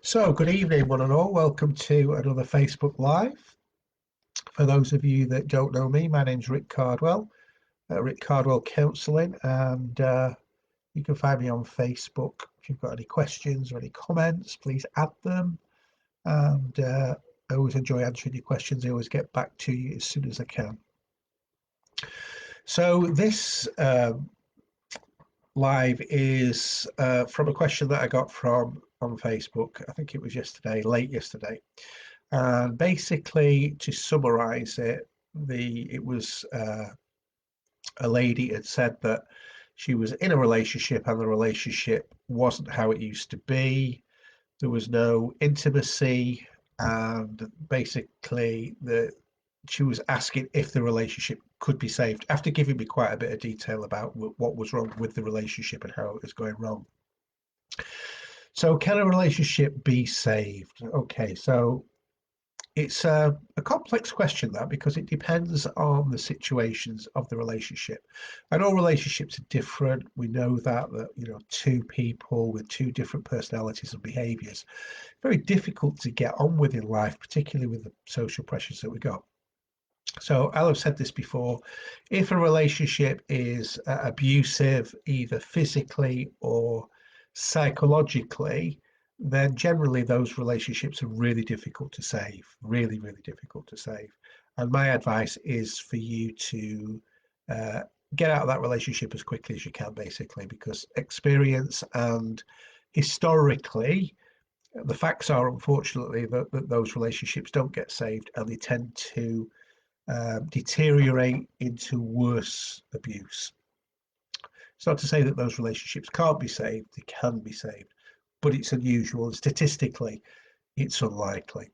So, good evening, one and all. Welcome to another Facebook Live. For those of you that don't know me, my name's Rick Cardwell, Rick Cardwell Counselling, and you can find me on Facebook. If you've got any questions or any comments, please add them. And I always enjoy answering your questions. I always get back to you as soon as I can. So, this live is from a question that I got from on Facebook. I think it was yesterday, late yesterday. And basically, to summarize it, it was a lady had said that she was in a relationship and the relationship wasn't how it used to be. There was no intimacy, and basically she was asking if the relationship could be saved after giving me quite a bit of detail about what was wrong with the relationship and how it was going wrong. So, can a relationship be saved? Okay, so it's a complex question, that, because it depends on the situations of the relationship. And all relationships are different. We know that two people with two different personalities and behaviors, very difficult to get on with in life, particularly with the social pressures that we got. So I'll have said this before: if a relationship is abusive, either physically or psychologically, then generally those relationships are really difficult to save, really, really difficult to save. And my advice is for you to uh, get out of that relationship as quickly as you can, basically, because experience and historically, the facts are, unfortunately, that those relationships don't get saved, and they tend to deteriorate into worse abuse. It's not to say that those relationships can't be saved, they can be saved, but it's unusual, and statistically, it's unlikely.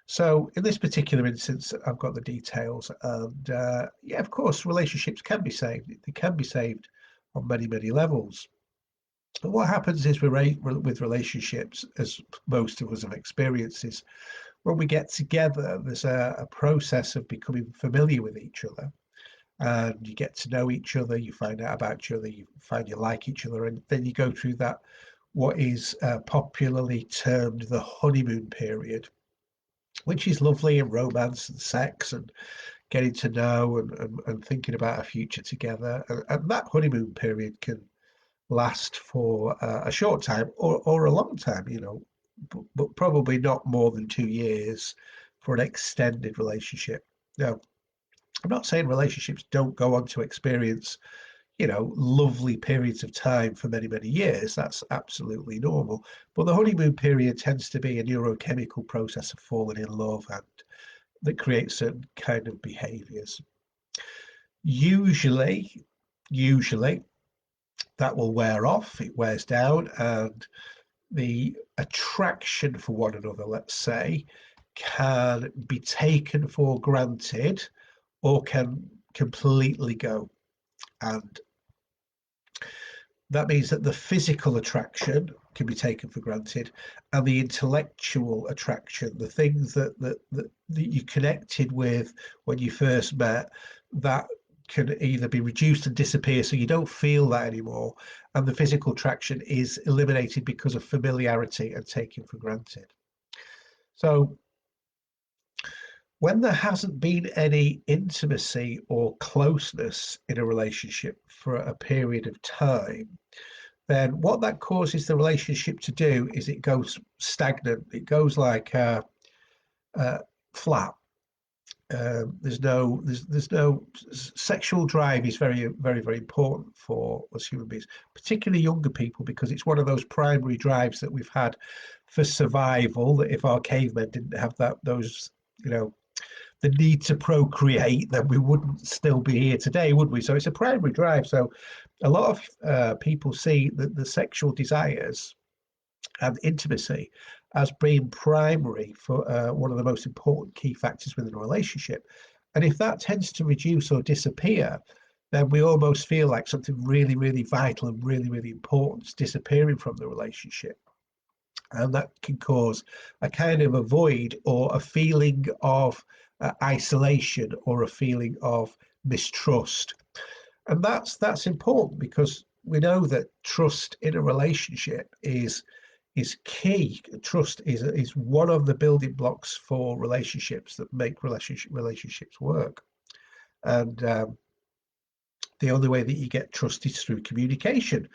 So, in this particular instance, I've got the details, and yeah, of course, relationships can be saved. They can be saved on many, many levels. And what happens is with relationships, as most of us have experienced, is when we get together, there's a process of becoming familiar with each other, and you get to know each other, you find out about each other, you find you like each other, and then you go through that, what is popularly termed the honeymoon period, which is lovely, and romance and sex and getting to know and thinking about a future together. And that honeymoon period can last for a short time or a long time, but probably not more than 2 years for an extended relationship. Now, I'm not saying relationships don't go on to experience, lovely periods of time for many, many years. That's absolutely normal. But the honeymoon period tends to be a neurochemical process of falling in love, and that creates certain kind of behaviors. Usually that will wear off, it wears down, and the attraction for one another, let's say, can be taken for granted or can completely go. And that means that the physical attraction can be taken for granted, and the intellectual attraction, the things that you connected with when you first met, that can either be reduced and disappear, so you don't feel that anymore, and the physical attraction is eliminated because of familiarity and taken for granted. So when there hasn't been any intimacy or closeness in a relationship for a period of time, then what that causes the relationship to do is it goes stagnant. It goes like flat. There's no sexual drive is very, very, very important for us human beings, particularly younger people, because it's one of those primary drives that we've had for survival. That if our cavemen didn't have those, the need to procreate, then we wouldn't still be here today, would we? So it's a primary drive. So a lot of people see the sexual desires and intimacy as being primary for one of the most important key factors within a relationship. And if that tends to reduce or disappear, then we almost feel like something really, really vital and really, really important is disappearing from the relationship. And that can cause a kind of a void or a feeling of isolation or a feeling of mistrust. And that's important, because we know that trust in a relationship is is key. Trust is one of the building blocks for relationships that make relationships work. And the only way that you get trust is through communication.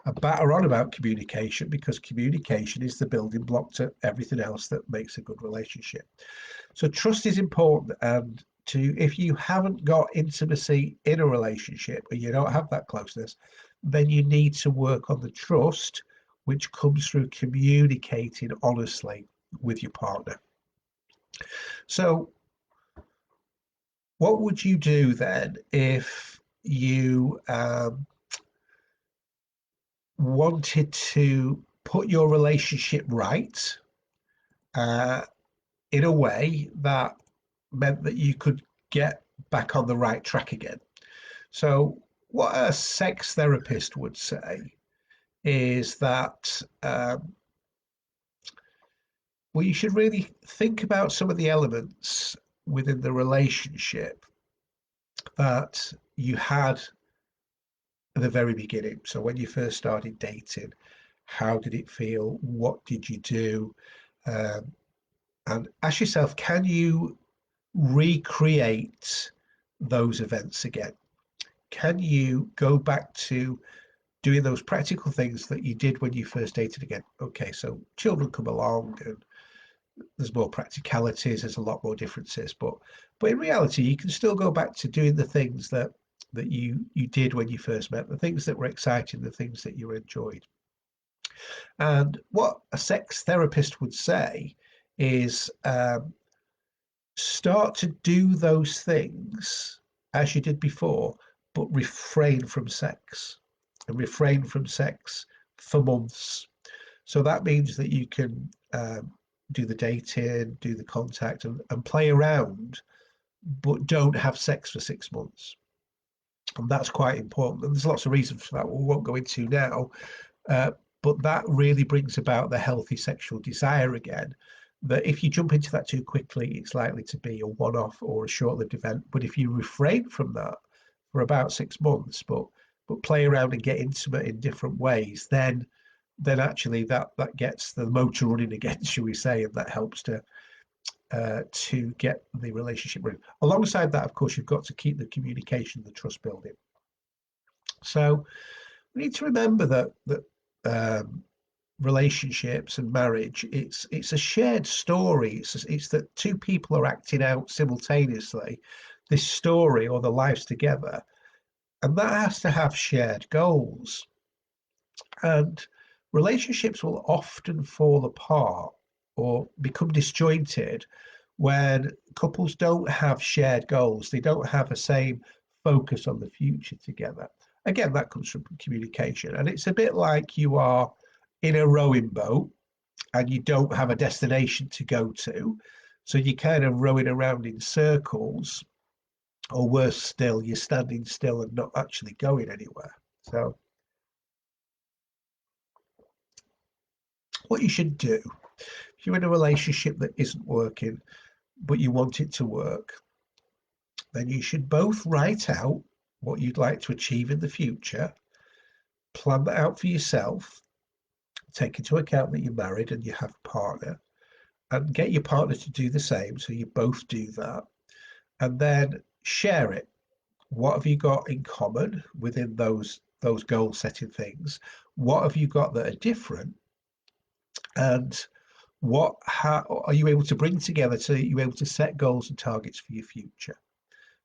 I batter on about communication because communication is the building block to everything else that makes a good relationship. So trust is important, and if you haven't got intimacy in a relationship or you don't have that closeness, then you need to work on the trust, which comes through communicating honestly with your partner. So what would you do then if you wanted to put your relationship right in a way that meant that you could get back on the right track again? So what a sex therapist would say is that well, you should really think about some of the elements within the relationship that you had at the very beginning. So when you first started dating, how did it feel? What did you do? And ask yourself, can you recreate those events again? Can you go back to doing those practical things that you did when you first dated again? Okay, so children come along and there's more practicalities, there's a lot more differences, but in reality, you can still go back to doing the things that you did when you first met, the things that were exciting, the things that you enjoyed. And what a sex therapist would say is start to do those things as you did before, but refrain from sex, and refrain from sex for months. So that means that you can do the dating, do the contact, and play around, but don't have sex for 6 months. And that's quite important. And there's lots of reasons for that we won't go into now. But that really brings about the healthy sexual desire again. That if you jump into that too quickly, it's likely to be a one-off or a short-lived event. But if you refrain from that for about 6 months, but play around and get intimate in different ways, then actually that gets the motor running again, shall we say, and that helps to get the relationship running. Alongside that, of course, you've got to keep the communication, the trust building. So we need to remember that relationships and marriage, it's a shared story. It's that two people are acting out simultaneously this story or their lives together, and that has to have shared goals. And relationships will often fall apart or become disjointed when couples don't have shared goals. They don't have the same focus on the future together. Again, that comes from communication. And it's a bit like you are in a rowing boat and you don't have a destination to go to. So you're kind of rowing around in circles, or worse still, you're standing still and not actually going anywhere. So what you should do, if you're in a relationship that isn't working, but you want it to work, then you should both write out what you'd like to achieve in the future, plan that out for yourself, take into account that you're married and you have a partner, and get your partner to do the same. So you both do that, and then share it. What have you got in common within those goal setting things? What have you got that are different? And how are you able to bring together so that you're able to set goals and targets for your future?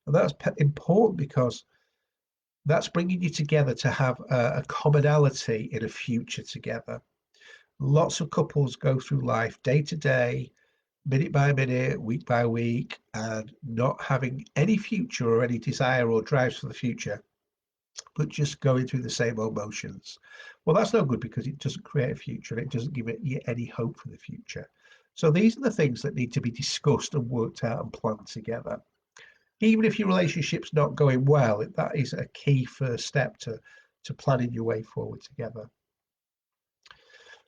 And that's important because that's bringing you together to have a commonality in a future together. Lots of couples go through life day to day, minute by minute, week by week, and not having any future or any desire or drives for the future, but just going through the same old motions. Well, that's no good because it doesn't create a future and it doesn't give it any hope for the future. So these are the things that need to be discussed and worked out and planned together. Even if your relationship's not going well, that is a key first step to planning your way forward together.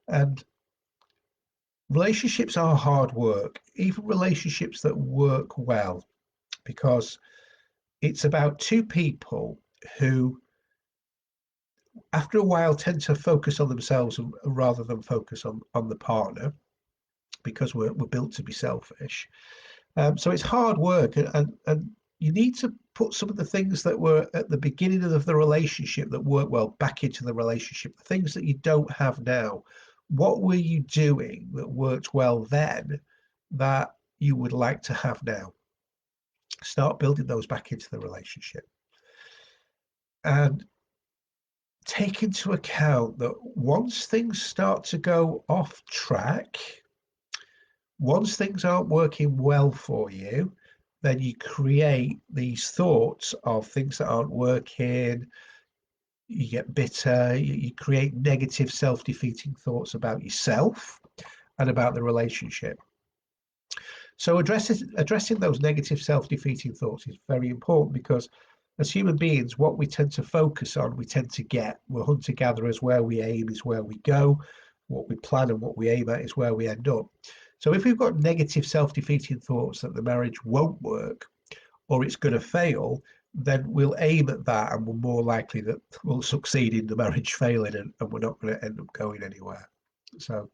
And relationships are hard work, even relationships that work well, because it's about two people who after a while tend to focus on themselves rather than focus on the partner, because we're built to be selfish. So it's hard work, and you need to put some of the things that were at the beginning of the relationship that work well back into the relationship. The things that you don't have now. What were you doing that worked well then that you would like to have now? Start building those back into the relationship. And take into account that once things start to go off track, once things aren't working well for you, then you create these thoughts of things that aren't working. You get bitter, you create negative self-defeating thoughts about yourself and about the relationship. So addressing those negative self-defeating thoughts is very important, because as human beings, what we tend to focus on, we tend to get. We're hunter-gatherers. Where we aim is where we go. What we plan and what we aim at is where we end up. So if we've got negative self-defeating thoughts that the marriage won't work or it's going to fail, then we'll aim at that, and we're more likely that we'll succeed in the marriage failing, and we're not going to end up going anywhere. So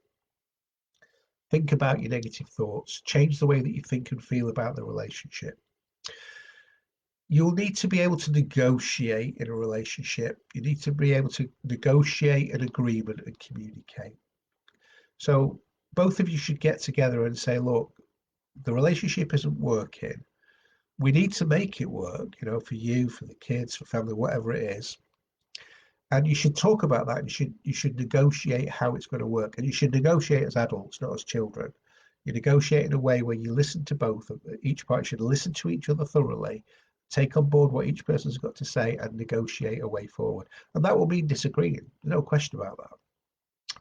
think about your negative thoughts. Change the way that you think and feel about the relationship. You'll need to be able to negotiate in a relationship. You need to be able to negotiate an agreement and communicate. So both of you should get together and say, look, the relationship isn't working. We need to make it work, for you, for the kids, for family, whatever it is. And you should talk about that. You should negotiate how it's going to work. And you should negotiate as adults, not as children. You negotiate in a way where you listen to both. Each party should listen to each other thoroughly, take on board what each person's got to say, and negotiate a way forward. And that will mean disagreeing. No question about that.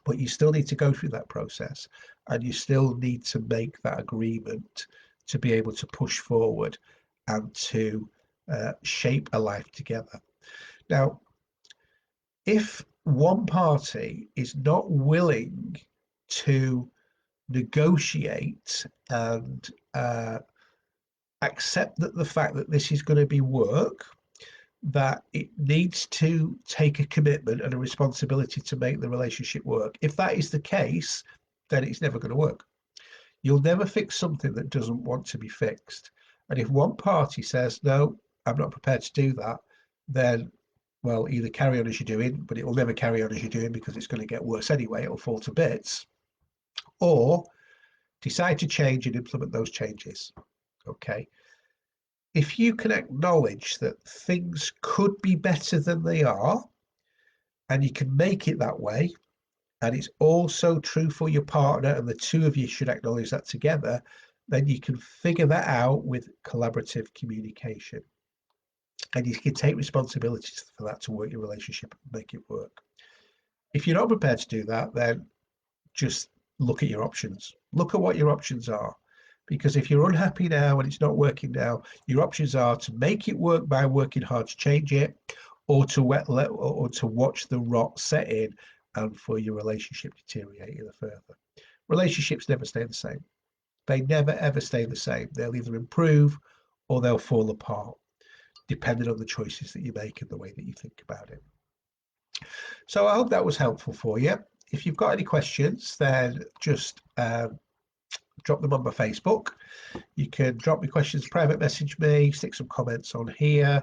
But you still need to go through that process, and you still need to make that agreement to be able to push forward and to shape a life together. Now, if one party is not willing to negotiate and accept that the fact that this is going to be work, that it needs to take a commitment and a responsibility to make the relationship work. If that is the case, then it's never going to work. You'll never fix something that doesn't want to be fixed. And if one party says, no, I'm not prepared to do that, then, well, either carry on as you're doing, but it will never carry on as you're doing, because it's going to get worse anyway. It'll fall to bits. Or decide to change and implement those changes. Okay. If you can acknowledge that things could be better than they are, and you can make it that way, and it's also true for your partner, and the two of you should acknowledge that together, then you can figure that out with collaborative communication. And you can take responsibilities for that to work your relationship and make it work. If you're not prepared to do that, then just look at your options. Look at what your options are. Because if you're unhappy now and it's not working now, your options are to make it work by working hard to change it, or to watch the rot set in and for your relationship deteriorate even further. Relationships never stay the same. They never ever stay the same. They'll either improve or they'll fall apart, depending on the choices that you make and the way that you think about it. So I hope that was helpful for you. If you've got any questions, then just drop them on my Facebook. You can drop me questions, private message me, stick some comments on here,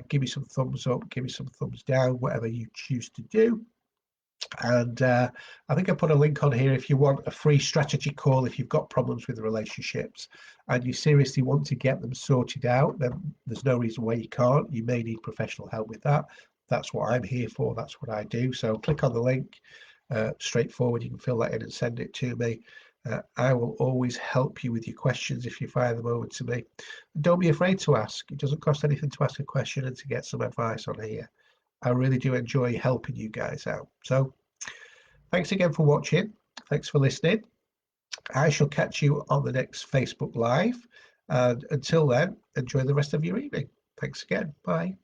give me some thumbs up, give me some thumbs down, whatever you choose to do. And I think I put a link on here if you want a free strategy call. If you've got problems with relationships and you seriously want to get them sorted out, then there's no reason why you can't. You may need professional help with that. That's what I'm here for. That's what I do. So click on the link, straightforward. You can fill that in and send it to me. I will always help you with your questions if you fire them over to me. And don't be afraid to ask. It doesn't cost anything to ask a question and to get some advice on here. I really do enjoy helping you guys out. So thanks again for watching. Thanks for listening. I shall catch you on the next Facebook Live. And until then, enjoy the rest of your evening. Thanks again. Bye.